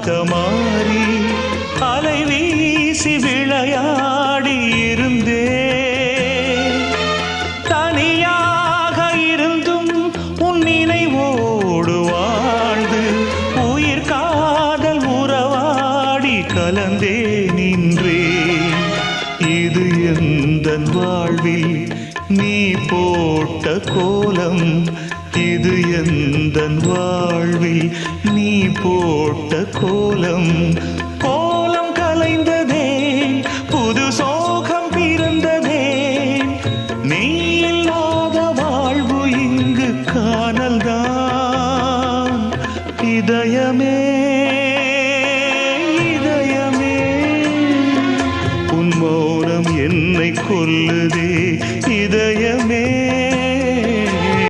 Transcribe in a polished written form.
மாறி அலை வீசி விளையாடி இருந்தே தனியாக இருந்தும் உன் நினைவோடு வாழ்ந்து உயிர் காதல் உறவாடி கலந்தே நின்றே இது எந்தன் வாழ்வில் நீ போட்ட கோலம் இது எந்தன் வாழ்வில் நீ போட்ட கோலம் கோலம் கலைந்ததே புது சோகம் பிறந்ததே நீ இல்லாத வாழ்வு இங்கு காணல்தான் இதயமே